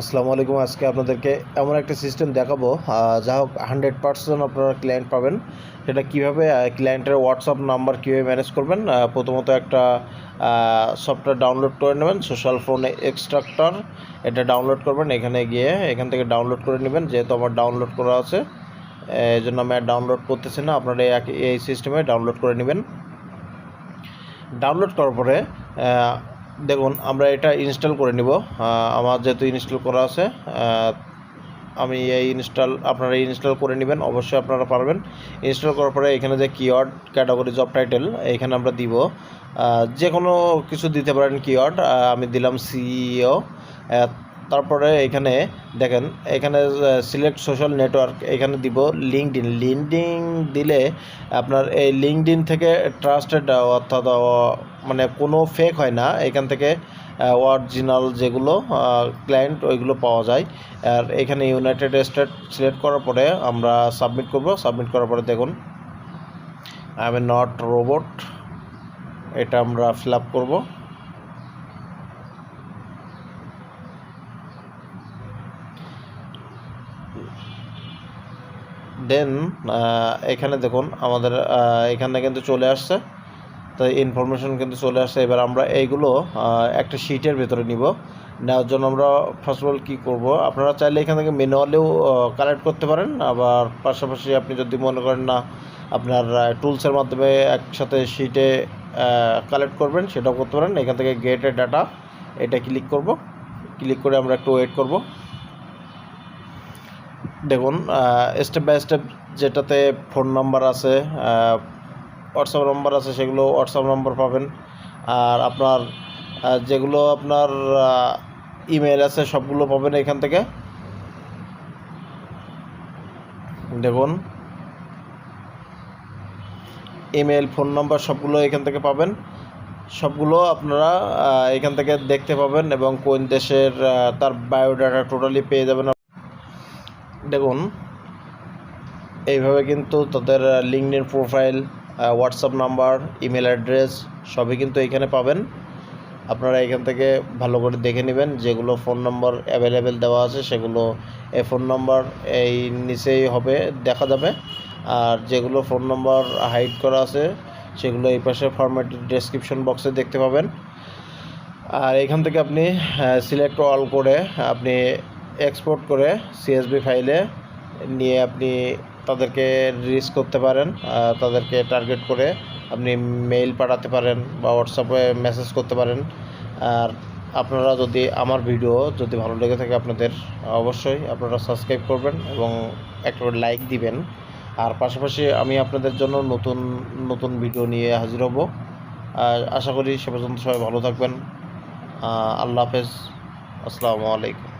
আসসালামু আলাইকুম। আজকে আপনাদেরকে এমন একটা সিস্টেম দেখাবো যা হোক 100% আপনারা ক্লায়েন্ট পাবেন। সেটা কীভাবে ক্লায়েন্টের হোয়াটসঅ্যাপ নাম্বার কীভাবে ম্যানেজ করবেন। প্রথমত একটা সফটওয়্যার ডাউনলোড করে নেবেন, সোশ্যাল ফোন এক্সট্রাক্টর। এটা ডাউনলোড করবেন, এখানে গিয়ে এখান থেকে ডাউনলোড করে নেবেন। যেহেতু আমার ডাউনলোড করা আছে এই জন্য আমি আর ডাউনলোড করতেছি না, আপনারা এই সিস্টেমে ডাউনলোড করে নেবেন। ডাউনলোড করার পরে দেখুন আমরা এটা ইনস্টল করে নিব। আমার যেহেতু ইনস্টল করা আছে আমি আপনারা ইনস্টল করে নেবেন, অবশ্যই আপনারা পারবেন। ইনস্টল করার পরে এখানে যে কিওয়ার্ড ক্যাটাগরি জব টাইটেল এখানে আমরা দিব যে কোনো কিছু দিতে পারেন কিওয়ার্ড। আমি দিলাম সিইও। তারপরে এখানে দেখেন, এখানে সিলেক্ট সোশ্যাল নেটওয়ার্ক এখানে দিব লিঙ্কডিন দিলে আপনার এই লিঙ্কডিন থেকে ট্রাস্টেড, অর্থাৎ মানে কোনো ফেক হয় না, এখান থেকে অরিজিনাল যেগুলো ক্লায়েন্ট ওইগুলো পাওয়া যায়। আর এখানে ইউনাইটেড স্টেট সিলেক্ট করার পরে আমরা সাবমিট করব। সাবমিট করার পরে দেখুন আই এম নট রোবট, এটা আমরা ফিল আপ করবো। দেন এখানে দেখুন আমাদের এখানে কিন্তু চলে আসছে, তো ইনফরমেশন কিন্তু চলে আসছে। এবার আমরা এইগুলো একটা শিটের ভেতরে নিব। নেওয়ার জন্য আমরা ফার্স্ট অফ অল কী করবো, আপনারা চাইলে এখান থেকে ম্যানুয়ালিও কালেক্ট করতে পারেন। আবার পাশাপাশি আপনি যদি মনে করেন না আপনার টুলসের মাধ্যমে একসাথে শিটে কালেক্ট করবেন, সেটাও করতে পারেন। এখান থেকে গেট এ ডাটা এটা ক্লিক করব। ক্লিক করে আমরা একটু ওয়েট করব। দেখুন স্টেপ বাই স্টেপ যেটাতে ফোন নাম্বার আছে, হোয়াটসঅ্যাপ নাম্বার আছে, সেগুলো হোয়াটসঅ্যাপ নাম্বার পাবেন। আর আপনার যেগুলো আপনার ইমেল আছে সবগুলো পাবেন এখান থেকে। দেখুন ইমেল, ফোন নাম্বার সবগুলো এখান থেকে পাবেন। সবগুলো আপনারা এখান থেকে দেখতে পাবেন এবং কোন দেশের তার বায়োডাটা টোটালি পেয়ে যাবেন। দেখুন এইভাবে কিন্তু তাদের LinkedIn profile, WhatsApp number, email address সবই কিন্তু এখানে পাবেন। আপনারা এখান থেকে ভালো করে দেখে নেবেন। যেগুলো ফোন নম্বর অ্যাভেলেবেল দেওয়া আছে সেগুলো এই ফোন নম্বর এই নিচেই হবে দেখা যাবে, আর যেগুলো ফোন নম্বর হাইড করা আছে সেগুলো এই পাশে ফরম্যাটেড ডেসক্রিপশন বক্সে দেখতে পাবেন। আর এখান থেকে আপনি সিলেক্ট অল করে আপনি এক্সপোর্ট করে সিএসভি ফাইলে নিয়ে আপনি তাদেরকে রিচ করতে পারেন। তাদেরকে টার্গেট করে আপনি মেইল পাঠাতে পারেন বা হোয়াটসঅ্যাপে মেসেজ করতে পারেন। আর আপনারা যদি আমার ভিডিও যদি ভালো লেগে থাকে আপনাদের, অবশ্যই আপনারা সাবস্ক্রাইব করবেন এবং একটা লাইক দিবেন। আর পাশাপাশি আমি আপনাদের জন্য নতুন নতুন ভিডিও নিয়ে হাজির হব। আশা করি সে পর্যন্ত সবাই ভালো থাকবেন। আল্লাহ হাফেজ, আসসালামু আলাইকুম।